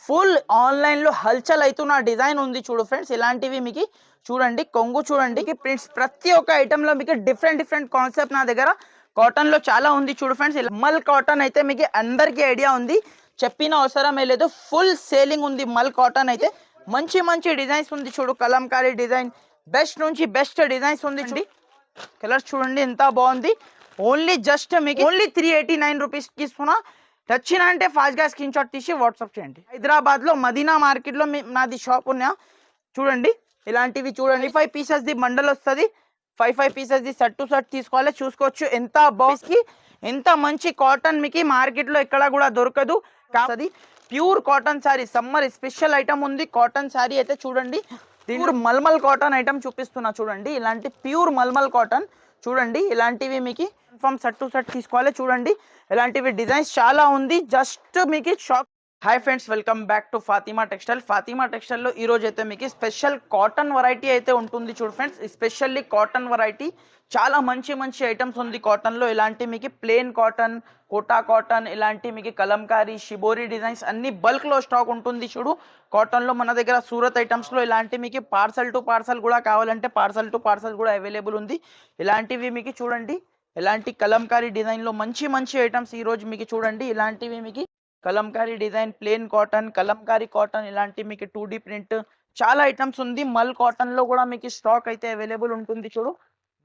Full ఆన్లైన్లో హల్చల్ అవుతున్న డిజైన్ ఉంది చూడు ఫ్రెండ్స్. ఇలాంటివి మీకు చూడండి, కొంగు చూడండి ప్రింట్స్, ప్రతి ఒక్క ఐటెంలో మీకు డిఫరెంట్ కాన్సెప్ట్ నా దగ్గర కాటన్లో చాలా ఉంది చూడు ఫ్రెండ్స్. మల్ కాటన్ అయితే మీకు అందరికీ ఐడియా ఉంది, చెప్పిన అవసరమే లేదు, ఫుల్ సేలింగ్ ఉంది మల్ కాటన్ అయితే. మంచి డిజైన్స్ ఉంది చూడు, కలంకారీ డిజైన్, బెస్ట్ నుంచి బెస్ట్ డిజైన్స్ ఉంది చూడండి. కలర్స్ చూడండి ఎంత బాగుంది. ఓన్లీ జస్ట్ మీకు ఓన్లీ 389 రూపీస్కి ఇస్తున్నా. నచ్చిన అంటే ఫాస్ట్గా స్క్రీన్ షాట్ తీసి వాట్సాప్ చేయండి. హైదరాబాద్లో మదీనా మార్కెట్లో నాది షాప్ ఉన్నా చూడండి. ఇలాంటివి చూడండి, 5 పీసెస్ది బండల్ వస్తుంది, 5 పీసెస్ది సెట్ టు సెట్ తీసుకోవాలి. చూసుకోవచ్చు ఎంత బాక్స్కి ఎంత మంచి కాటన్ మీకు మార్కెట్లో ఎక్కడ కూడా దొరకదు. కాదు pure cotton sari, summer special item ఉంది కాటన్ శారీ అయితే చూడండి. ప్యూర్ మల్మల్ కాటన్ ఐటమ్ చూపిస్తున్నా చూడండి. ఇలాంటి ప్యూర్ మల్మల్ కాటన్ చూడండి. ఇలాంటివి మీకు కన్ఫర్మ్ సెట్ టు సెట్ తీసుకోవాలి. చూడండి ఇలాంటివి డిజైన్స్ చాలా ఉంది, జస్ట్ మీకు shock. Hi friends, welcome back to Fatima textile. Fatima టెక్స్టైల్లో ఈరోజు అయితే మీకు స్పెషల్ కాటన్ వెరైటీ అయితే ఉంటుంది చూడు ఫ్రెండ్స్. స్పెషల్లీ కాటన్ వెరైటీ చాలా మంచి ఐటమ్స్ ఉంది కాటన్లో. ఇలాంటి మీకు ప్లేన్ కాటన్, కోటా కాటన్, ఇలాంటి మీకు కలంకారీ, షిబోరి డిజైన్స్ అన్ని బల్క్లో స్టాక్ ఉంటుంది చూడు కాటన్లో. మన దగ్గర సూరత్ ఐటమ్స్లో ఇలాంటి మీకు పార్సల్ టు పార్సల్ కూడా కావాలంటే పార్సల్ టు పార్సల్ కూడా అవైలబుల్ ఉంది. ఇలాంటివి మీకు చూడండి, ఇలాంటి కలంకారీ డిజైన్లో మంచి ఐటమ్స్ ఈరోజు మీకు చూడండి. ఇలాంటివి మీకు Kalamkari design, plain cotton, Kalamkari cotton, ఇలాంటి మీకు 2D ప్రింట్ చాలా ఐటమ్స్ ఉంది. మల్ కాటన్లో కూడా మీకు స్టాక్ అయితే అవైలబుల్ ఉంటుంది చూడు.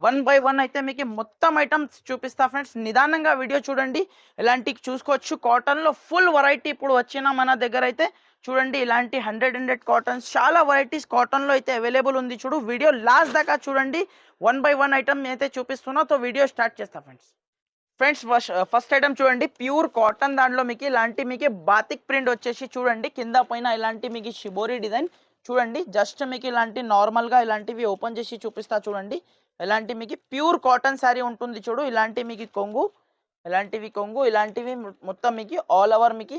1 బై 1 అయితే మీకు మొత్తం ఐటమ్స్ చూపిస్తా ఫ్రెండ్స్. నిదానంగా వీడియో చూడండి. ఇలాంటివి చూసుకోవచ్చు కాటన్లో ఫుల్ వెరైటీ ఇప్పుడు వచ్చిన మన దగ్గర అయితే చూడండి. ఇలాంటి 100 కాటన్స్ చాలా వెరైటీస్ కాటన్లో అయితే అవైలబుల్ ఉంది చూడు. వీడియో లాస్ట్ దాకా చూడండి. 1 బై 1 ఐటమ్ అయితే చూపిస్తున్నా, తో వీడియో స్టార్ట్ చేస్తా ఫ్రెండ్స్. ఫస్ట్ ఐటమ్ చూడండి, ప్యూర్ కాటన్ దాంట్లో మీకు ఇలాంటి మీకు బాతిక్ ప్రింట్ వచ్చేసి చూడండి. కింద పైన ఇలాంటి మీకు షిబోరి డిజైన్ చూడండి. జస్ట్ మీకు ఇలాంటి నార్మల్గా ఇలాంటివి ఓపెన్ చేసి చూపిస్తా చూడండి. ఇలాంటి మీకు ప్యూర్ కాటన్ శారీ ఉంటుంది చూడు. ఇలాంటి మీకు కొంగు, ఇలాంటివి మొత్తం మీకు ఆల్ ఓవర్ మీకు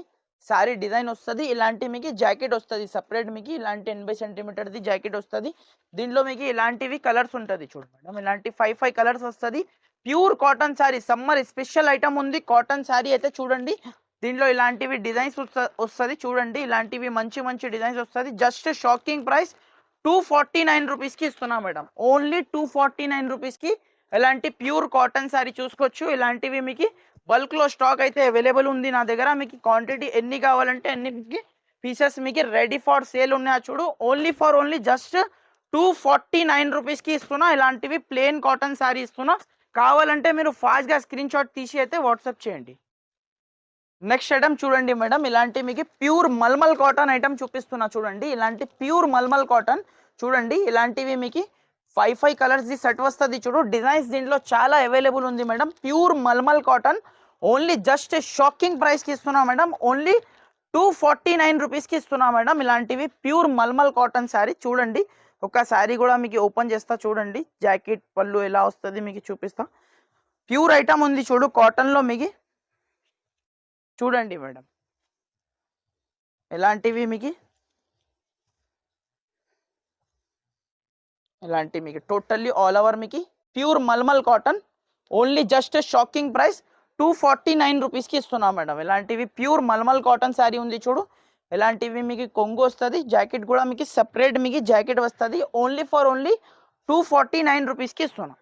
శారీ డిజైన్ వస్తుంది. ఇలాంటి మీకు జాకెట్ వస్తుంది సపరేట్, మీకు ఇలాంటి 80 సెంటీమీటర్ది జాకెట్ వస్తుంది. దీంట్లో మీకు ఇలాంటివి కలర్స్ ఉంటుంది చూడు మేడం. ఇలాంటి 5 కలర్స్ వస్తుంది. Pure cotton sari, summer special item ఉంది కాటన్ శారీ అయితే చూడండి. దీంట్లో ఇలాంటివి డిజైన్స్ వస్తుంది చూడండి. ఇలాంటివి మంచి డిజైన్స్ వస్తుంది. జస్ట్ షాకింగ్ ప్రైస్ 249 రూపీస్కి ఇస్తున్నా మేడం. ఓన్లీ 249 రూపీస్కి ఇలాంటి ప్యూర్ కాటన్ శారీ చూసుకోవచ్చు. ఇలాంటివి మీకు బల్క్లో స్టాక్ అయితే అవైలబుల్ ఉంది నా దగ్గర. మీకు క్వాంటిటీ ఎన్ని కావాలంటే అన్ని పీసెస్ మీకు రెడీ ఫర్ సేల్ ఉన్నాయా చూడు. ఓన్లీ జస్ట్ 249 రూపీస్కి ఇస్తున్నా. ఇలాంటివి ప్లేన్ కాటన్ శారీ ఇస్తున్నా. కావాలంటే మీరు ఫాస్ట్గా స్క్రీన్ షాట్ తీసి అయితే వాట్సాప్ చేయండి. నెక్స్ట్ ఐటమ్ చూడండి మేడం, ఇలాంటి మీకు ప్యూర్ మల్మల్ కాటన్ ఐటమ్ చూపిస్తున్నా చూడండి. ఇలాంటి ప్యూర్ మల్మల్ కాటన్ చూడండి. ఇలాంటివి మీకు 5 కలర్స్ది సెట్ వస్తుంది చూడు. డిజైన్స్ దీంట్లో చాలా అవైలబుల్ ఉంది madam. Pure mulmul cotton only just shocking ప్రైస్కి ఇస్తున్నా మేడం. ఓన్లీ 249 రూపీస్కి ఇస్తున్నా మేడం. ఇలాంటివి ప్యూర్ మల్మల్ కాటన్ శారీ చూడండి. ఒక శారీ కూడా మీకు ఓపెన్ చేస్తా చూడండి. జాకెట్ పళ్ళు ఎలా వస్తుంది మీకు చూపిస్తా. ప్యూర్ ఐటమ్ ఉంది చూడు కాటన్లో మీకు చూడండి మేడం. ఇలాంటివి మీకు టోటల్లీ ఆల్ ఓవర్ మీకు pure mulmul cotton only just shocking price 249 రూపీస్కి ఇస్తున్నా మేడం. ఇలాంటివి ప్యూర్ మల్మల్ కాటన్ శారీ ఉంది చూడు. ఇలాంటివి మీకు కొంగు వస్తుంది, జాకెట్ కూడా మీకు సపరేట్ మీకు జాకెట్ వస్తుంది. ఓన్లీ 249 రూపీస్కి ఇస్తున్నా.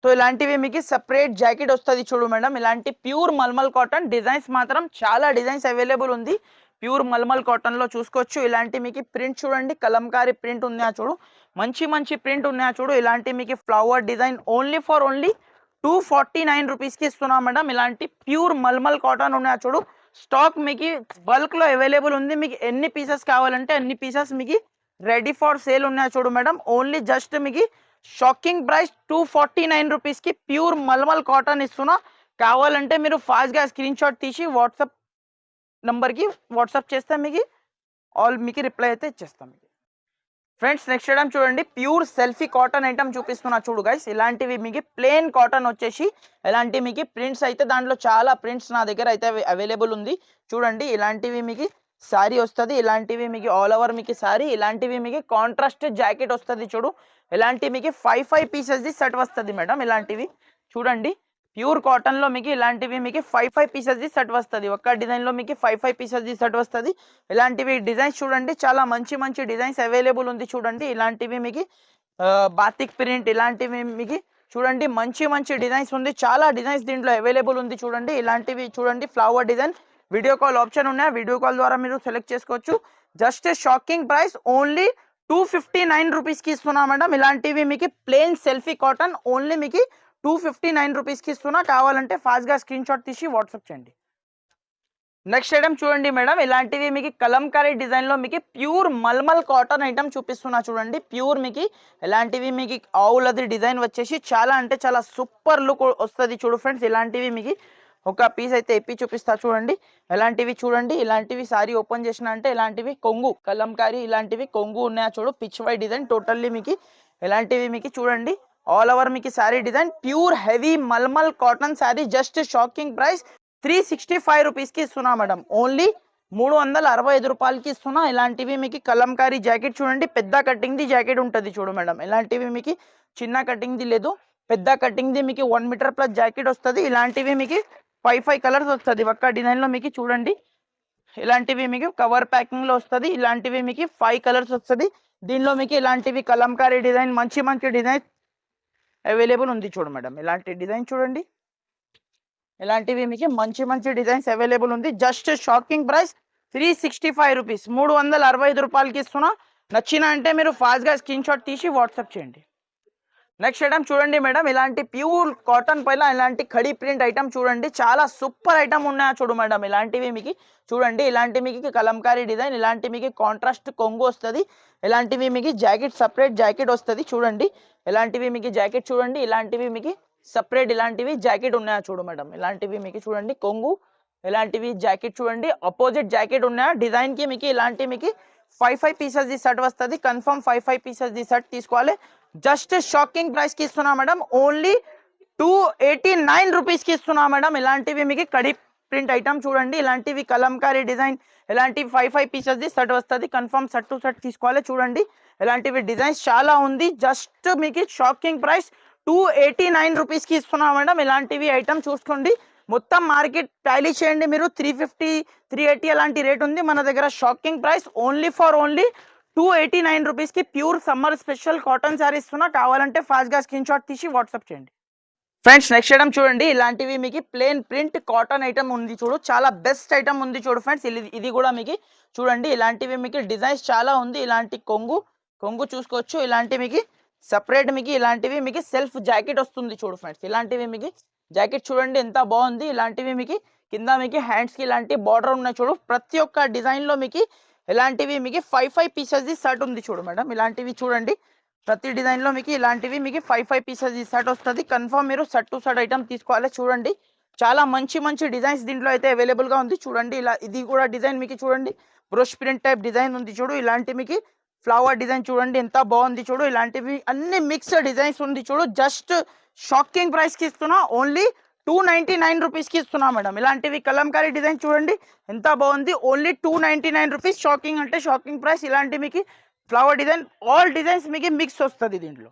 సో ఇలాంటివి మీకు సపరేట్ జాకెట్ వస్తుంది చూడు మేడం. ఇలాంటి ప్యూర్ మల్మల్ కాటన్ డిజైన్స్ మాత్రం చాలా డిజైన్స్ అవైలబుల్ ఉంది ప్యూర్ మల్మల్ కాటన్లో చూసుకోవచ్చు. ఇలాంటి మీకు ప్రింట్ చూడండి, కలంకారీ ప్రింట్ ఉన్నాయా చూడు. మంచి ప్రింట్ ఉన్నాయా చూడు. ఇలాంటి మీకు ఫ్లవర్ డిజైన్ ఓన్లీ 249 రూపీస్కి ఇస్తున్నా మేడం. ఇలాంటి ప్యూర్ మల్మల్ కాటన్ ఉన్నాయా చూడు. స్టాక్ మీకు బల్క్లో అవైలబుల్ ఉంది. మీకు ఎన్ని పీసెస్ కావాలంటే అన్ని పీసెస్ మీకు రెడీ ఫర్ సేల్ ఉన్నాయా చూడు మేడం. ఓన్లీ జస్ట్ మీకు షాకింగ్ ప్రైస్ 249 రూపీస్కి ప్యూర్ మల్మల్ కాటన్ ఇస్తున్నా. కావాలంటే మీరు ఫాస్ట్గా స్క్రీన్ షాట్ తీసి వాట్సాప్ నంబర్కి వాట్సాప్ చేస్తే మీకు రిప్లై అయితే ఇచ్చేస్తాం మీకు. ఫ్రెండ్స్ నెక్స్ట్ ఐటమ్ చూడండి, ప్యూర్ సెల్ఫీ కాటన్ ఐటమ్ చూపిస్తున్నా చూడు గైస్. ఇలాంటివి మీకు ప్లేన్ కాటన్ వచ్చేసి ఇలాంటి మీకు ప్రింట్స్ అయితే దాంట్లో చాలా ప్రింట్స్ నా దగ్గర అయితే అవైలబుల్ ఉంది చూడండి. ఇలాంటివి మీకు శారీ వస్తుంది. ఇలాంటివి మీకు ఆల్ ఓవర్ మీకు శారీ. ఇలాంటివి మీకు కాంట్రాస్ట్ జాకెట్ వస్తుంది చూడు. ఇలాంటి మీకు 5 పీసెస్ది సెట్ వస్తుంది మేడం. ఇలాంటివి చూడండి. ప్యూర్ కాటన్ లో మీకు ఇలాంటివి మీకు 5 పీసెస్ ది సెట్ వస్తుంది. ఒక్క డిజైన్ లో మీకు 5 పీసెస్ ది సెట్ వస్తుంది. ఇలాంటివి డిజైన్స్ చూడండి, చాలా మంచి మంచి డిజైన్స్ అవైలబుల్ ఉంది చూడండి. ఇలాంటివి మీకు బాతిక్ ప్రింట్ ఇలాంటివి మీకు చూడండి, మంచి మంచి డిజైన్స్ ఉంది, చాలా డిజైన్స్ దీంట్లో అవైలబుల్ ఉంది చూడండి. ఇలాంటివి చూడండి, flower design video call option ఉన్నాయి, వీడియో కాల్ ద్వారా మీరు సెలెక్ట్ చేసుకోవచ్చు. జస్ట్ షాకింగ్ ప్రైస్ ఓన్లీ 259 రూపీస్కి ఇస్తున్నా మేడం. ఇలాంటివి మీకు ప్లెయిన్ సెల్ఫీ కాటన్ ఓన్లీ మీకు 259 రూపీస్కి ఇస్తున్నా. కావాలంటే ఫాస్ట్గా స్క్రీన్ షాట్ తీసి వాట్సాప్ చేయండి. నెక్స్ట్ ఐటమ్ చూడండి మేడం, ఇలాంటివి మీకు కలంకారీ డిజైన్లో మీకు ప్యూర్ మల్మల్ కాటన్ ఐటమ్ చూపిస్తున్నా చూడండి. ప్యూర్ మీకు ఇలాంటివి మీకు ఆవులది డిజైన్ వచ్చేసి చాలా అంటే చాలా సూపర్ లుక్ వస్తుంది చూడు ఫ్రెండ్స్. ఇలాంటివి మీకు ఒక పీస్ అయితే ఎప్పి చూపిస్తా చూడండి. ఇలాంటివి చూడండి, ఇలాంటివి సారీ ఓపెన్ చేసిన అంటే ఇలాంటివి కొంగు కలంకారీ ఇలాంటివి కొంగు ఉన్నాయా చూడు, పిచ్ వై డిజైన్ టోటల్లీ మీకు ఇలాంటివి మీకు చూడంండి. ఆల్ ఓవర్ మీకు sari design pure heavy mulmul cotton sari. Just shocking price 365 రూపీస్కి ఇస్తున్నా మేడం. ఓన్లీ 365 రూపాయలకి ఇస్తున్నా. ఇలాంటివి మీకు కలంకారీ జాకెట్ చూడండి, పెద్ద కటింగ్ది జాకెట్ ఉంటుంది చూడు మేడం. ఇలాంటివి మీకు చిన్న కటింగ్ది లేదు, పెద్ద కటింగ్ది మీకు 1 మీటర్ ప్లస్ జాకెట్ వస్తుంది. ఇలాంటివి మీకు 5 కలర్స్ వస్తుంది ఒక్క డిజైన్లో మీకు చూడండి. ఇలాంటివి మీకు కవర్ ప్యాకింగ్లో వస్తుంది. ఇలాంటివి మీకు 5 కలర్స్ వస్తుంది. దీనిలో మీకు ఇలాంటివి కలంకారీ డిజైన్ మంచి మంచి డిజైన్ అవైలబుల్ ఉంది చూడు మేడం. ఇలాంటి డిజైన్ చూడండి, ఇలాంటివి మీకు మంచి మంచి డిజైన్స్ అవైలబుల్ ఉంది. జస్ట్ షాకింగ్ ప్రైస్ 365 రూపీస్, 365 రూపాయలకి ఇస్తున్నా. నచ్చిన అంటే మీరు ఫాస్ట్గా స్క్రీన్ షాట్ తీసి వాట్సాప్ చేయండి. నెక్స్ట్ ఐటమ్ చూడండి మేడం, ఇలాంటి ప్యూర్ కాటన్ పైన ఇలాంటి ఖడీ ప్రింట్ ఐటమ్ చూడండి, చాలా సూపర్ ఐటమ్ ఉన్నాయా చూడు మేడం. ఇలాంటివి మీకు చూడండి, ఇలాంటి మీకు కలంకారీ డిజైన్, ఇలాంటి మీకు కాంట్రాస్ట్ కొంగు వస్తుంది. ఇలాంటివి మీకు జాకెట్ సపరేట్ జాకెట్ వస్తుంది చూడండి. ఇలాంటివి మీకు జాకెట్ చూడండి, ఇలాంటివి మీకు సపరేట్ ఇలాంటివి జాకెట్ ఉన్నాయా చూడు మేడం. ఇలాంటివి మీకు చూడండి కొంగు, ఇలాంటివి జాకెట్ చూడండి, అపోజిట్ జాకెట్ ఉన్నాయా డిజైన్కి మీకు ఇలాంటి మీకు 5 పీసెస్ ది సెట్ వస్తుంది. కన్ఫర్మ్ 5 పీసెస్ ది సెట్ తీసుకోవాలి. జస్ట్ షాకింగ్ ప్రైస్కి ఇస్తున్నా మేడం. ఓన్లీ 289 రూపీస్కి ఇస్తున్నా మేడం. ఇలాంటివి మీకు కడి ప్రింట్ ఐటమ్ చూడండి, ఇలాంటివి కలంకారీ డిజైన్, ఇలాంటివి 5 పీసెస్ ది సెట్ వస్తుంది. కన్ఫర్మ్ సెట్ టు సెట్ తీసుకోవాలి చూడండి. ఇలాంటివి డిజైన్స్ చాలా ఉంది. జస్ట్ మీకు షాకింగ్ ప్రైస్ 289 రూపీస్కి ఇస్తున్నా మేడం. ఇలాంటివి ఐటమ్ చూసుకోండి, మొత్తం మార్కెట్ టాలీ చేయండి మీరు, 350 380 అలాంటి రేట్ ఉంది. మన దగ్గర shocking price only for only 289 రూపీస్కి pure summer special cotton sari ఇస్తున్నా. కావాలంటే ఫాస్ట్గా స్క్రీన్ షాట్ తీసి వాట్సాప్ చేయండి. ఫ్రెండ్స్ నెక్స్ట్ ఐటమ్ చూడండి, ఇలాంటివి మీకు ప్లెయిన్ ప్రింట్ కాటన్ ఐటమ్ ఉంది చూడు, చాలా బెస్ట్ ఐటమ్ ఉంది చూడు ఫ్రెండ్స్. ఇది కూడా మీకు చూడండి, ఇలాంటివి మీకు డిజైన్స్ చాలా ఉంది. ఇలాంటి కొంగు చూసుకోవచ్చు. ఇలాంటి మీకు సపరేట్ మీకు ఇలాంటివి మీకు సెల్ఫ్ జాకెట్ వస్తుంది చూడు ఫ్రెండ్స్. ఇలాంటివి మీకు జాకెట్ చూడండి ఎంత బాగుంది. ఇలాంటివి మీకు కింద మీకు హ్యాండ్స్కి ఇలాంటి బార్డర్ ఉన్నాయి చూడు. ప్రతి ఒక్క డిజైన్లో మీకు ఇలాంటివి మీకు 5 పీసెస్ ది సెట్ ఉంది చూడు మేడం. ఇలాంటివి చూడండి, ప్రతి డిజైన్లో మీకు ఇలాంటివి మీకు 5 పీసెస్ ది సెట్ వస్తుంది. కన్ఫర్మ్ మీరు సెట్ టు సెట్ ఐటమ్ తీసుకోవాలి చూడండి. చాలా మంచి మంచి డిజైన్స్ దీంట్లో అయితే అవైలబుల్గా ఉంది చూడండి. ఇలా ఇది కూడా డిజైన్ మీకు చూడండి, బ్రష్ ప్రింట్ టైప్ డిజైన్ ఉంది చూడు. ఇలాంటి మీకు ఫ్లవర్ డిజైన్ చూడండి ఎంత బాగుంది చూడు. ఇలాంటివి అన్ని మిక్స్డ్ డిజైన్స్ ఉంది చూడు. జస్ట్ షాకింగ్ ప్రైస్కి ఇస్తున్నా. ఓన్లీ 299 రూపీస్కి ఇస్తున్నా మేడం. ఇలాంటివి కలంకారీ డిజైన్ చూడండి ఎంత బాగుంది. Only 299 rupees. షాకింగ్ అంటే షాకింగ్ ప్రైస్. ఇలాంటి మీకు ఫ్లవర్ డిజైన్ ఆల్ డిజైన్స్ మీకు మిక్స్ వస్తుంది దీంట్లో.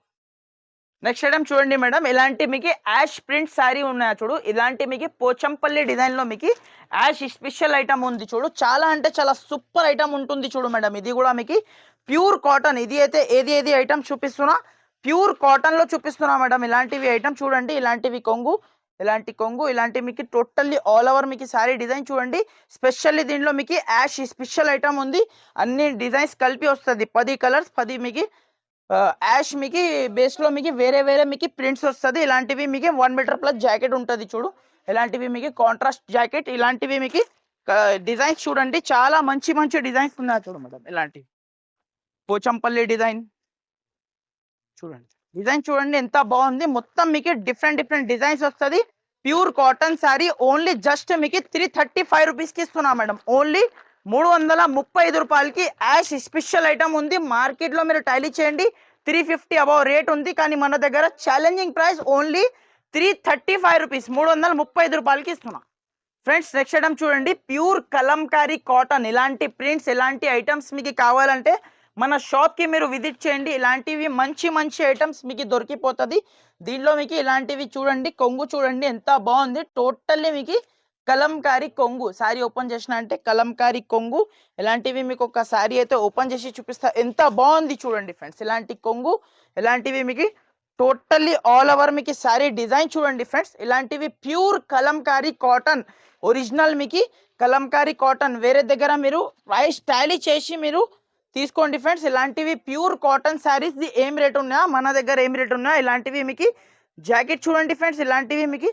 నెక్స్ట్ ఐటమ్ చూడండి మేడం, ఇలాంటి మీకు యాష్ ప్రింట్ శారీ ఉన్నాయా చూడు. ఇలాంటి మీకు పోచంపల్లి డిజైన్లో మీకు యాష్ స్పెషల్ ఐటమ్ ఉంది చూడు. చాలా అంటే చాలా సూపర్ ఐటమ్ ఉంటుంది చూడు మేడం. ఇది కూడా మీకు ప్యూర్ కాటన్. ఇది అయితే ఏది ఐటమ్ చూపిస్తున్నా, ప్యూర్ కాటన్లో చూపిస్తున్నా మేడం. ఇలాంటివి ఐటమ్ చూడండి, ఇలాంటివి కొంగు ఇలాంటి మీకు టోటల్లీ ఆల్ ఓవర్ మీకు శారీ డిజైన్ చూడండి. స్పెషల్లీ దీంట్లో మీకు యాష్ స్పెషల్ ఐటమ్ ఉంది. అన్ని డిజైన్స్ కలిపి వస్తుంది. 10 కలర్స్ 10 మీకు యాష్ మీకు బేస్లో మీకు వేరే మీకు ప్రింట్స్ వస్తుంది. ఇలాంటివి మీకు 1 మీటర్ ప్లస్ జాకెట్ ఉంటుంది చూడు. ఇలాంటివి మీకు కాంట్రాస్ట్ జాకెట్. ఇలాంటివి మీకు డిజైన్స్ చూడండి, చాలా మంచి మంచి డిజైన్స్ ఉన్నాయి చూడు మేడం. ఇలాంటివి పోచంపల్లి డిజైన్ చూడండి, డిజైన్ చూడండి ఎంత బాగుంది. మొత్తం మీకు డిఫరెంట్ డిజైన్స్ వస్తుంది. Pure cotton sari. Only just మీకు 335 రూపీస్కి ఇస్తున్నా మేడం. ఓన్లీ 335 రూపాయలకి యాష్ స్పెషల్ ఐటమ్ ఉంది. మార్కెట్లో మీరు టాలీ చేయండి 350 అబౌవ్ రేట్ ఉంది, కానీ మన దగ్గర ఛాలెంజింగ్ ప్రైస్ ఓన్లీ 335 రూపీస్, 335 రూపాయలకి ఇస్తున్నా ఫ్రెండ్స్. నెక్స్ట్ ఐటమ్ చూడండి, ప్యూర్ కలంకారీ కాటన్. ఇలాంటి ప్రింట్స్ ఇలాంటి ఐటమ్స్ మీకు కావాలంటే మన షాప్కి మీరు విజిట్ చేయండి. ఇలాంటివి మంచి మంచి ఐటమ్స్ మీకు దొరికిపోతుంది. దీనిలో మీకు ఇలాంటివి చూడండి, కొంగు చూడండి ఎంత బాగుంది. టోటల్లీ మీకు కలంకారీ కొంగు. శారీ ఓపెన్ చేసిన అంటే కలంకారీ కొంగు. ఇలాంటివి మీకు ఒక శారీ అయితే ఓపెన్ చేసి చూపిస్తా. ఎంత బాగుంది చూడండి ఫ్రెండ్స్. ఇలాంటి కొంగు, ఇలాంటివి మీకు టోటల్లీ ఆల్ ఓవర్ మీకు శారీ డిజైన్ చూడండి ఫ్రెండ్స్. ఇలాంటివి ప్యూర్ కలంకారీ కాటన్, ఒరిజినల్ మీకు కలంకారీ కాటన్. వేరే దగ్గర మీరు ప్రైస్ టాలీ చేసి మీరు తీసుకోండి ఫ్రెండ్స్. ఇలాంటివి ప్యూర్ కాటన్ శారీస్ ది ఏం రేట్ ఉన్నాయో మన దగ్గర ఏం రేట్ ఉన్నాయో ఇలాంటివి మీకు జాకెట్ చూడండి ఫ్రెండ్స్. ఇలాంటివి మీకు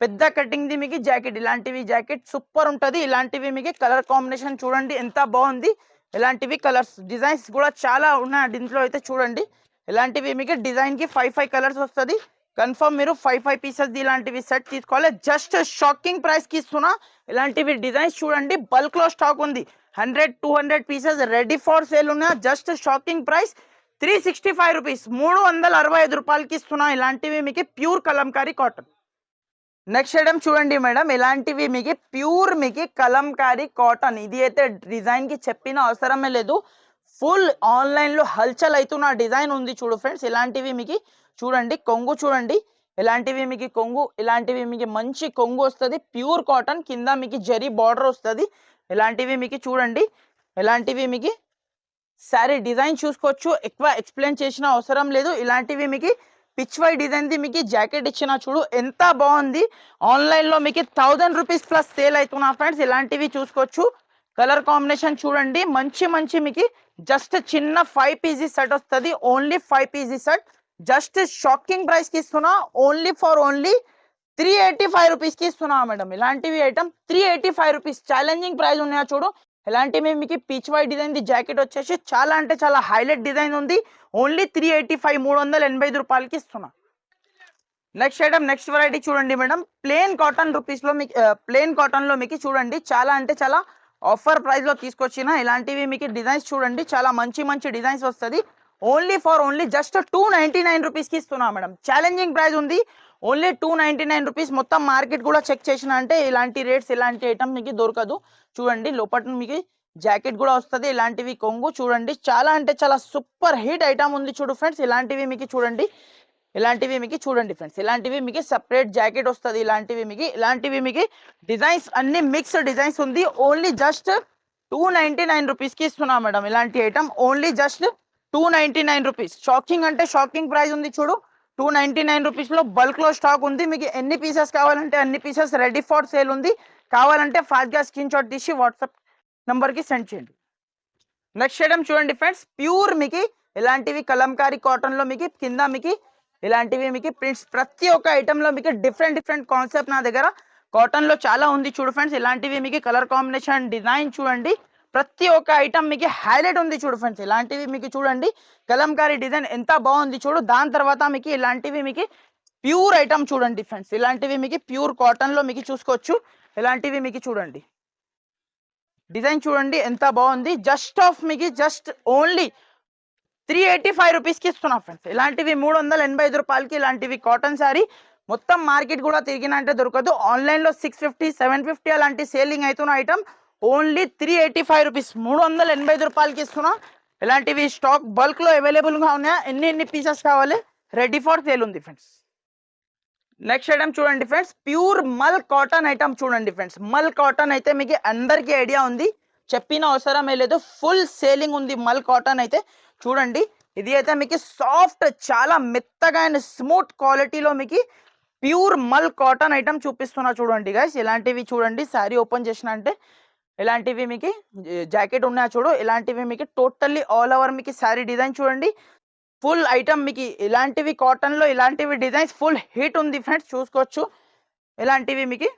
పెద్ద కటింగ్ ది మీకు జాకెట్, ఇలాంటివి జాకెట్ సూపర్ ఉంటుంది. ఇలాంటివి మీకు కలర్ కాంబినేషన్ చూడండి ఎంత బాగుంది. ఇలాంటివి కలర్స్ డిజైన్స్ కూడా చాలా ఉన్నాయి దీంట్లో అయితే చూడండి. ఇలాంటివి మీకు డిజైన్కి 5 కలర్స్ వస్తుంది. కన్ఫర్మ్ మీరు 5 పీసెస్ ఇలాంటివి సెట్ తీసుకోవాలి. జస్ట్ షాకింగ్ ప్రైస్కి ఇస్తున్నా. ఇలాంటివి డిజైన్స్ చూడండి, బల్క్లో స్టాక్ ఉంది. 100-200 పీసెస్ రెడీ ఫర్ సేల్ ఉన్నాయి. జస్ట్ షాకింగ్ ప్రైస్ 365 రూపీస్, 365 రూపాయలకి ఇస్తున్నా. ఇలాంటివి మీకు pure Kalamkari cotton. Next item చూడండి మేడం, ఇలాంటివి మీకు ప్యూర్ మీకు కలంకారీ కాటన్. ఇది అయితే డిజైన్కి చెప్పిన అవసరమే లేదు. ఫుల్ ఆన్లైన్లో హల్చల్ అవుతున్న డిజైన్ ఉంది చూడు ఫ్రెండ్స్. ఇలాంటివి మీకు చూడండి, కొంగు చూడండి. ఇలాంటివి మీకు కొంగు, ఇలాంటివి మీకు మంచి కొంగు వస్తుంది. ప్యూర్ కాటన్, కింద మీకు జరీ బార్డర్ వస్తుంది. ఇలాంటివి మీకు చూడండి. ఇలాంటివి మీకు శారీ డిజైన్ చూసుకోవచ్చు. ఎక్కువ ఎక్స్ప్లెయిన్ చేసిన అవసరం లేదు. ఇలాంటివి మీకు పిచ్ వై డిజైన్ ది మీకు జాకెట్ ఇచ్చిన చూడు ఎంత బాగుంది. ఆన్లైన్లో మీకు 1000 రూపీస్ ప్లస్ సేల్ అవుతున్నా ఫ్రెండ్స్. ఇలాంటివి చూసుకోవచ్చు. కలర్ కాంబినేషన్ చూడండి మంచి మంచి మీకు జస్ట్ చిన్న 5 పీసెస్ సెట్ వస్తుంది. Only 5 pieces set. Just shocking ప్రైస్కి ఇస్తున్నా. ఓన్లీ 385 రూపీస్కి ఇస్తున్నా మేడం. ఇలాంటివి ఐటమ్ 385 రూపీస్. ఛాలెంజింగ్ ప్రైస్ ఉన్నాయా చూడు. ఇలాంటివి మీకు పీచ్ వై డిజైన్ ది జాకెట్ వచ్చేసి చాలా అంటే చాలా హైలైట్ డిజైన్ ఉంది. ఓన్లీ 385, 385 రూపాయలకి ఇస్తున్నా. నెక్స్ట్ ఐటమ్, నెక్స్ట్ వెరైటీ చూడండి మేడం. ప్లేన్ కాటన్ రూపీస్లో మీకు ప్లేన్ కాటన్లో మీకు చూడండి చాలా అంటే చాలా ఆఫర్ ప్రైస్లో తీసుకొచ్చిన. ఇలాంటివి మీకు డిజైన్స్ చూడండి చాలా మంచి మంచి డిజైన్స్ వస్తుంది. ఓన్లీ జస్ట్ 299 రూపీస్కి ఇస్తున్నా మేడం. ఛాలెంజింగ్ ప్రైస్ ఉంది. Only 299 rupees. మొత్తం మార్కెట్ కూడా చెక్ చేసిన అంటే ఇలాంటి రేట్స్ ఇలాంటి ఐటమ్ మీకు దొరకదు. చూడండి లోపల మీకు జాకెట్ కూడా వస్తుంది. ఇలాంటివి కొంగు చూడండి చాలా అంటే చాలా సూపర్ హిట్ ఐటమ్ ఉంది చూడు ఫ్రెండ్స్. ఇలాంటివి మీకు చూడండి, ఇలాంటివి మీకు చూడండి ఫ్రెండ్స్. ఇలాంటివి మీకు సపరేట్ జాకెట్ వస్తుంది. ఇలాంటివి మీకు డిజైన్స్ అన్ని మిక్స్ డిజైన్స్ ఉంది. ఓన్లీ జస్ట్ 299 రూపీస్కి ఇస్తున్నా మేడం. ఇలాంటి item only just 299 rupees. Shocking అంటే షాకింగ్ ప్రైస్ ఉంది చూడు. 299 రూపీస్లో బల్క్లో స్టాక్ ఉంది. మీకు ఎన్ని పీసెస్ కావాలంటే అన్ని పీసెస్ రెడీ ఫర్ సేల్ ఉంది. కావాలంటే ఫాస్ట్గా స్క్రీన్ షాట్ తీసి వాట్సాప్ నెంబర్కి సెండ్ చేయండి. నెక్స్ట్ ఐటమ్ చూడండి ఫ్రెండ్స్, ప్యూర్ మీకు ఇలాంటివి కలంకారీ కాటన్లో మీకు కింద మీకు ఇలాంటివి మీకు ప్రింట్స్. ప్రతి ఒక్క ఐటెంలో మీకు డిఫరెంట్ కాన్సెప్ట్ నా దగ్గర కాటన్లో చాలా ఉంది చూడు ఫ్రెండ్స్. ఇలాంటివి మీకు కలర్ కాంబినేషన్ డిజైన్ చూడండి. ప్రతి ఒక్క ఐటమ్ మీకు హైలైట్ ఉంది చూడు ఫ్రెండ్స్. ఇలాంటివి మీకు చూడండి కలంకారీ డిజైన్ ఎంత బాగుంది చూడు. దాని తర్వాత మీకు ఇలాంటివి మీకు ప్యూర్ ఐటమ్ చూడండి ఫ్రెండ్స్. ఇలాంటివి మీకు ప్యూర్ కాటన్లో మీకు చూసుకోవచ్చు. ఇలాంటివి మీకు చూడండి డిజైన్ చూడండి ఎంత బాగుంది. జస్ట్ ఓన్లీ 385 రూపీస్కి ఇస్తున్నా ఫ్రెండ్స్. ఇలాంటివి 385 రూపాయలకి ఇలాంటివి కాటన్ శారీ. మొత్తం మార్కెట్ కూడా తిరిగినంటే దొరకదు. ఆన్లైన్లో 650, 750 అలాంటి సేలింగ్ అవుతున్న ఐటమ్. ఓన్లీ 385 రూపీస్, 385 రూపాయలకి ఇస్తున్నా. ఇలాంటివి స్టాక్ బల్క్లో అవైలబుల్గా ఉన్నాయా, ఎన్ని పీసెస్ కావాలి, రెడీ ఫర్ సేల్ ఉంది ఫ్రెండ్స్. నెక్స్ట్ ఐటమ్ చూడండి ఫ్రెండ్స్, ప్యూర్ మల్ కాటన్ ఐటమ్ చూడండి ఫ్రెండ్స్. మల్ కాటన్ అయితే మీకు అందరికీ ఐడియా ఉంది, చెప్పిన అవసరమే లేదు. ఫుల్ సేలింగ్ ఉంది మల్ కాటన్ అయితే చూడండి. ఇది అయితే మీకు సాఫ్ట్ చాలా మెత్తగా అండ్ స్మూత్ క్వాలిటీలో మీకు ప్యూర్ మల్ కాటన్ ఐటమ్ చూపిస్తున్నా చూడండి గైస్. ఇలాంటివి చూడండి శారీ ఓపెన్ చేసిన అంటే ఇలాంటివి మీకు జాకెట్ ఉన్నాయా చూడు. ఇలాంటివి మీకు టోటల్లీ ఆల్ ఓవర్ మీకు శారీ డిజైన్ చూడండి. ఫుల్ ఐటమ్ మీకు ఇలాంటివి కాటన్లో ఇలాంటివి డిజైన్స్ ఫుల్ హిట్ ఉంది ఫ్రెండ్స్, చూసుకోవచ్చు. ఇలాంటివి మీకు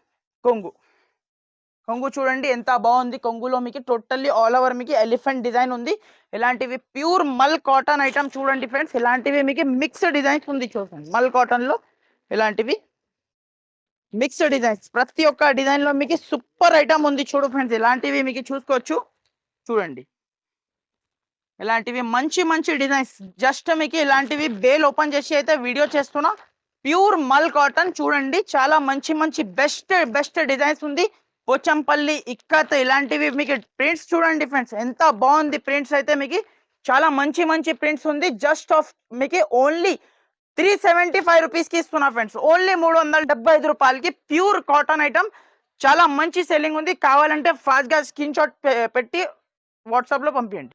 కొంగు చూడండి ఎంత బాగుంది. కొంగులో మీకు టోటల్లీ ఆల్ ఓవర్ మీకు ఎలిఫెంట్ డిజైన్ ఉంది. ఇలాంటివి ప్యూర్ మల్ కాటన్ ఐటమ్ చూడండి ఫ్రెండ్స్. ఇలాంటివి మీకు మిక్స్డ్ డిజైన్స్ ఉంది చూడండి. మల్ కాటన్లో ఇలాంటివి మిక్స్డ్ డిజైన్స్, ప్రతి ఒక్క డిజైన్లో మీకు సూపర్ ఐటమ్ ఉంది చూడు ఫ్రెండ్స్. ఇలాంటివి మీకు చూసుకోవచ్చు చూడండి. ఇలాంటివి మంచి డిజైన్స్. జస్ట్ మీకు ఇలాంటివి బేల్ ఓపెన్ చేసి అయితే వీడియో చేస్తున్నా. ప్యూర్ మల్ కాటన్ చూడండి, చాలా మంచి బెస్ట్ డిజైన్స్ ఉంది. పోచంపల్లి, ఇక్కత్ ఇలాంటివి మీకు ప్రింట్స్ చూడండి ఫ్రెండ్స్ ఎంత బాగుంది. ప్రింట్స్ అయితే మీకు చాలా మంచి మంచి ప్రింట్స్ ఉంది. జస్ట్ ఆఫ్ మీకు ఓన్లీ 375 రూపీస్కి ఇస్తున్నా ఫ్రెండ్స్. ఓన్లీ 375 రూపాయలకి ప్యూర్ కాటన్ ఐటమ్. చాలా మంచి సెల్లింగ్ ఉంది. కావాలంటే ఫాస్ట్గా స్క్రీన్ షాట్ పెట్టి వాట్సాప్లో పంపించండి.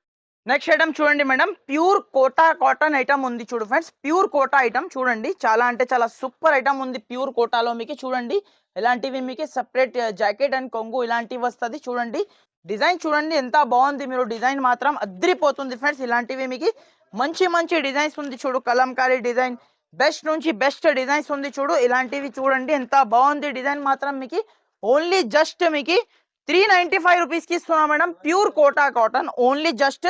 నెక్స్ట్ ఐటమ్ చూడండి madam, pure Kota cotton item ఉంది చూడు ఫ్రెండ్స్. ప్యూర్ కోటా ఐటమ్ చూడండి, చాలా అంటే చాలా సూపర్ ఐటమ్ ఉంది ప్యూర్ కోటాలో. మీకు చూడండి ఇలాంటివి మీకు సపరేట్ జాకెట్ అండ్ కొంగు ఇలాంటివి వస్తుంది. చూడండి డిజైన్ చూడండి ఎంత బాగుంది. మీరు డిజైన్ మాత్రం అద్రిపోతుంది ఫ్రెండ్స్. ఇలాంటివి మీకు మంచి మంచి డిజైన్స్ ఉంది చూడు. కలంకారీ డిజైన్ బెస్ట్ నుంచి బెస్ట్ డిజైన్స్ ఉంది చూడు. ఇలాంటివి చూడండి ఎంత బాగుంది డిజైన్ మాత్రం. మీకు ఓన్లీ జస్ట్ మీకు 395 రూపీస్కి ఇస్తున్నా madam. Pure Kota cotton only just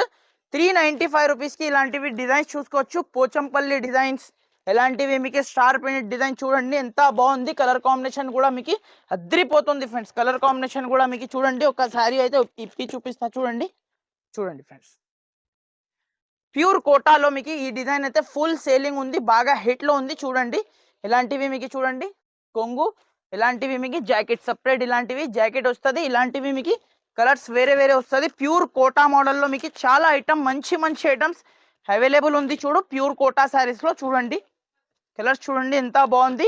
395 రూపీస్కి ఇలాంటివి డిజైన్స్ చూసుకోవచ్చు. పోచంపల్లి డిజైన్స్ ఎలాంటివి మీకు స్టార్ ప్రింట్ డిజైన్ చూడండి ఎంత బాగుంది. కలర్ కాంబినేషన్ కూడా మీకు అద్రిపోతుంది ఫ్రెండ్స్. కలర్ కాంబినేషన్ కూడా మీకు చూడండి. ఒక శారీ అయితే ఇప్పి చూపిస్తా చూడండి. చూడండి ఫ్రెండ్స్, ప్యూర్ కోటాలో మీకు ఈ డిజైన్ అయితే ఫుల్ సేలింగ్ ఉంది, బాగా హిట్లో ఉంది. చూడండి ఇలాంటివి మీకు చూడండి కొంగు, ఇలాంటివి మీకు జాకెట్ సపరేట్, ఇలాంటివి జాకెట్ వస్తుంది. ఇలాంటివి మీకు కలర్స్ వేరే వేరే వస్తుంది. ప్యూర్ కోటా మోడల్లో మీకు చాలా ఐటమ్ మంచి మంచి ఐటమ్స్ అవైలబుల్ ఉంది చూడు. ప్యూర్ కోటా శారీస్లో చూడండి కలర్స్ చూడండి ఎంత బాగుంది.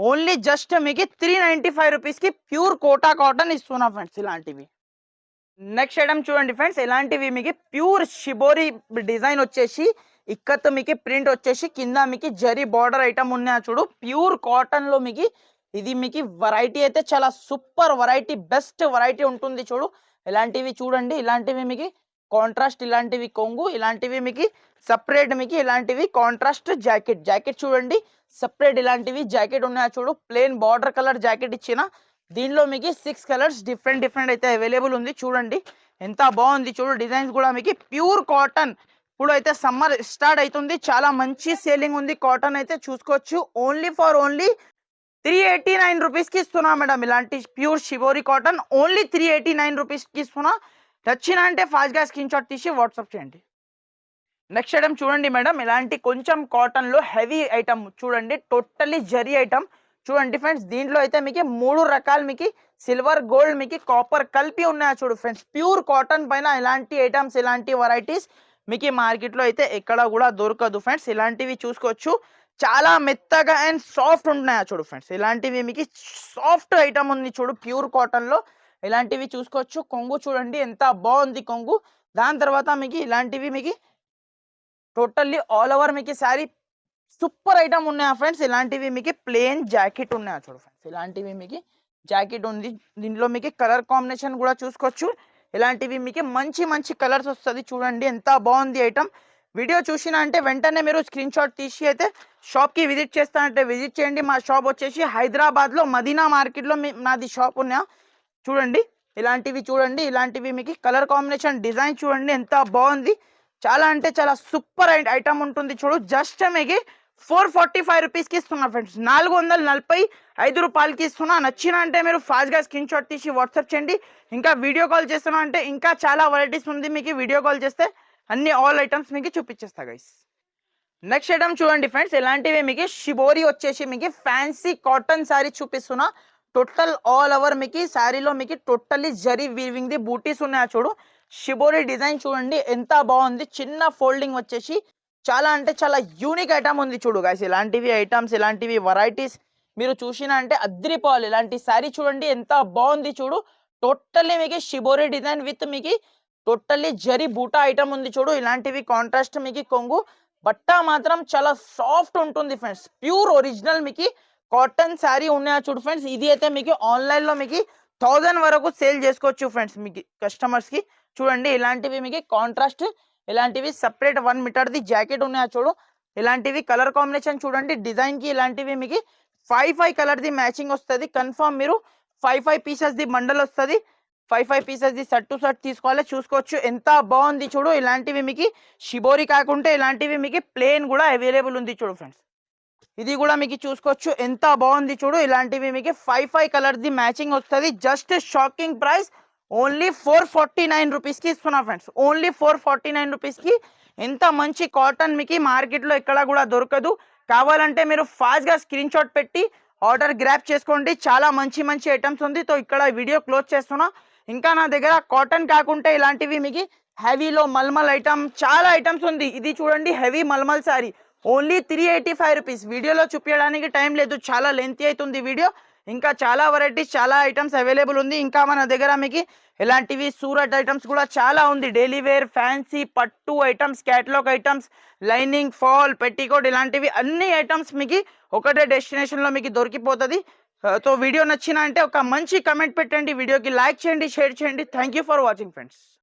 ఓన్లీ జస్ట్ మీకు 395 రూపీస్కి ప్యూర్ కోటా కాటన్ ఇస్తున్నా ఫ్రెండ్స్ ఇలాంటివి. నెక్స్ట్ ఐటమ్ చూడండి ఫ్రెండ్స్, ఇలాంటివి మీకు ప్యూర్ షిబోరి డిజైన్ వచ్చేసి ఇక్కత్ మీకు ప్రింట్ వచ్చేసి కింద మీకు జరీ బార్డర్ ఐటమ్ ఉన్నాయి చూడు. ప్యూర్ కాటన్లో మీకు ఇది మీకు వెరైటీ అయితే చాలా సూపర్ వెరైటీ, బెస్ట్ వెరైటీ ఉంటుంది చూడు. ఇలాంటివి చూడండి, ఇలాంటివి మీకు కాంట్రాస్ట్, ఇలాంటివి కొంగు, ఇలాంటివి మీకు సపరేట్ మీకు ఇలాంటివి కాంట్రాస్ట్ జాకెట్. జాకెట్ చూడండి సపరేట్ ఇలాంటివి జాకెట్ ఉన్నాయి చూడు. ప్లెయిన్ బార్డర్ కలర్ జాకెట్ ఇచ్చిన దీనిలో మీకు 6 కలర్స్ డిఫరెంట్ అయితే అవైలబుల్ ఉంది. చూడండి ఎంత బాగుంది చూడు. డిజైన్స్ కూడా మీకు ప్యూర్ కాటన్. ఇప్పుడు అయితే సమ్మర్ స్టార్ట్ అవుతుంది, చాలా మంచి సేలింగ్ ఉంది. కాటన్ అయితే చూసుకోవచ్చు. ఓన్లీ ఫర్ ఓన్లీ 389 రూపీస్కి ఇస్తున్నా మేడం. ఇలాంటి ప్యూర్ షిబోరి కాటన్ ఓన్లీ 389 రూపీస్కి ఇస్తున్నా. నచ్చిన అంటే ఫాస్ట్గా స్క్రీన్ షాట్ తీసి వాట్సాప్ చేయండి. నెక్స్ట్ ఐటమ్ చూడండి మేడం, ఇలాంటి కొంచెం కాటన్లో హెవీ ఐటమ్ చూడండి, టోటల్లీ జరీ ఐటమ్ చూడండి ఫ్రెండ్స్. దీంట్లో అయితే మీకు 3 రకాలు మీకు సిల్వర్ గోల్డ్ మీకు కాపర్ కలిపి ఉన్నాయా చూడు ఫ్రెండ్స్. ప్యూర్ కాటన్ పైన ఇలాంటి ఐటమ్స్, ఇలాంటి వెరైటీస్ మీకు మార్కెట్లో అయితే ఎక్కడ కూడా దొరకదు ఫ్రెండ్స్. ఇలాంటివి చూసుకోవచ్చు. చాలా మెత్తగా అండ్ సాఫ్ట్ ఉంటున్నాయా చూడు ఫ్రెండ్స్. ఇలాంటివి మీకు సాఫ్ట్ ఐటమ్ ఉంది చూడు ప్యూర్ కాటన్లో. ఇలాంటివి చూసుకోవచ్చు. కొంగు చూడండి ఎంత బాగుంది కొంగు. దాని తర్వాత మీకు ఇలాంటివి మీకు టోటల్లీ ఆల్ ఓవర్ మీకు శారీ సూపర్ ఐటమ్ ఉన్నాయా ఫ్రెండ్స్. ఇలాంటివి మీకు ప్లెయిన్ జాకెట్ ఉన్నాయా చూడు ఫ్రెండ్స్. ఇలాంటివి మీకు జాకెట్ ఉంది. దీంట్లో మీకు కలర్ కాంబినేషన్ కూడా చూసుకోవచ్చు. ఇలాంటివి మీకు మంచి మంచి కలర్స్ వస్తుంది. చూడండి ఎంత బాగుంది ఐటమ్. వీడియో చూసినా అంటే వెంటనే మీరు స్క్రీన్ షాట్ తీసి అయితే షాప్కి విజిట్ చేస్తానంటే విజిట్ చేయండి. మా షాప్ వచ్చేసి హైదరాబాద్లో మదీనా మార్కెట్లో నాది షాప్ ఉన్నా. చూడండి ఇలాంటివి చూడండి, ఇలాంటివి మీకు కలర్ కాంబినేషన్ డిజైన్ చూడండి ఎంత బాగుంది. చాలా అంటే చాలా సూపర్ ఐటమ్ ఉంటుంది చూడు. జస్ట్ మీకు 445 రూపీస్కి ఇస్తున్నా ఫ్రెండ్స్. 445 రూపాయలకి ఇస్తున్నా. నచ్చిన అంటే మీరు ఫాస్ట్గా స్క్రీన్ షాట్ తీసి వాట్సాప్ చేయండి. ఇంకా వీడియో కాల్ చేస్తున్నా అంటే ఇంకా చాలా వెరైటీస్ ఉంది. మీకు వీడియో కాల్ చేస్తే అన్ని ఆల్ ఐటమ్స్ మీకు చూపించేస్తా గైస్. నెక్స్ట్ ఐటమ్ చూడండి ఫ్రెండ్స్, ఇలాంటివి మీకు షిబోరి వచ్చేసి మీకు ఫ్యాన్సీ కాటన్ శారీ చూపిస్తున్నా. టోటల్ ఆల్ ఓవర్ మీకు శారీలో మీకు టోటల్లీ జరీ వీవింగ్ ది బూటీస్ ఉన్నాయా చూడు. షిబోరి డిజైన్ చూడండి ఎంత బాగుంది. చిన్న ఫోల్డింగ్ వచ్చేసి చాలా అంటే చాలా యూనిక్ ఐటమ్ ఉంది చూడు గైస్. ఇలాంటివి ఐటమ్స్, ఇలాంటివి వెరైటీస్ మీరు చూసినా అంటే అద్రిపోవాలి. ఇలాంటి శారీ చూడండి ఎంత బాగుంది చూడు. టోటల్లీ మీకు షిబోరి డిజైన్ విత్ మీకు టోటల్లీ జరీ బూటా ఐటమ్ ఉంది చూడు. ఇలాంటివి కాంట్రాస్ట్ మీకు కొంగు. బట్ట మాత్రం చాలా సాఫ్ట్ ఉంటుంది ఫ్రెండ్స్. ప్యూర్ ఒరిజినల్ మీకు కాటన్ శారీ ఉన్నాయా చూడు ఫ్రెండ్స్. ఇది అయితే మీకు ఆన్లైన్లో మీకు 1000 వరకు సేల్ చేసుకోవచ్చు ఫ్రెండ్స్ మీకు కస్టమర్స్కి. చూడండి ఇలాంటివి మీకు కాంట్రాస్ట్, ఇలాంటివి సపరేట్ 1 మీటర్ది జాకెట్ ఉన్నాయా చూడు. ఇలాంటివి కలర్ కాంబినేషన్ చూడండి డిజైన్కి. ఇలాంటివి మీకు 5 కలర్ది మ్యాచింగ్ వస్తుంది. కన్ఫర్మ్ మీరు 5 పీసెస్ది బండల్ వస్తుంది. 5 పీసెస్ది సెట్ టు సెట్ తీసుకోవాలి. చూసుకోవచ్చు ఎంత బాగుంది చూడు. ఇలాంటివి మీకు షిబోరి కాకుంటే ఇలాంటివి మీకు ప్లెయిన్ కూడా అవైలబుల్ ఉంది చూడు ఫ్రెండ్స్. ఇది కూడా మీకు చూసుకోవచ్చు ఎంత బాగుంది చూడు. ఇలాంటివి మీకు 5 కలర్ది మ్యాచింగ్ వస్తుంది. జస్ట్ షాకింగ్ ప్రైస్ ఓన్లీ 449 రూపీస్కి ఇస్తున్నా ఫ్రెండ్స్. ఓన్లీ 449 రూపీస్కి ఎంత మంచి కాటన్ మీకు మార్కెట్లో ఎక్కడ కూడా దొరకదు. కావాలంటే మీరు ఫాస్ట్గా స్క్రీన్ షాట్ పెట్టి ఆర్డర్ గ్రాప్ చేసుకోండి. చాలా మంచి మంచి ఐటమ్స్ ఉంది. తో ఇక్కడ వీడియో క్లోజ్ చేస్తున్నా. ఇంకా నా దగ్గర కాటన్ కాకుంటే ఇలాంటివి మీకు హెవీలో మల్మల్ ఐటమ్ చాలా ఐటమ్స్ ఉంది. ఇది చూడండి heavy mulmul sari only 385 rupees. వీడియోలో చూపించడానికి టైం లేదు, చాలా లెంతీ అవుతుంది వీడియో. ఇంకా చాలా వెరైటీస్ చాలా ఐటమ్స్ అవైలబుల్ ఉంది. ఇంకా మన దగ్గర మీకు ఇలాంటివి సూరట్ ఐటమ్స్ కూడా చాలా ఉంది. డైలీ వేర్ ఫ్యాన్సీ పట్టు items, catalogue items, lining fall petticoat ఇలాంటివి అన్ని ఐటమ్స్ మీకు ఒకటే డెస్టినేషన్లో మీకు దొరికిపోతుంది. సో వీడియో నచ్చిన అంటే ఒక మంచి కమెంట్ పెట్టండి, వీడియోకి లైక్ చేయండి, షేర్ చేయండి. Thank you for watching friends.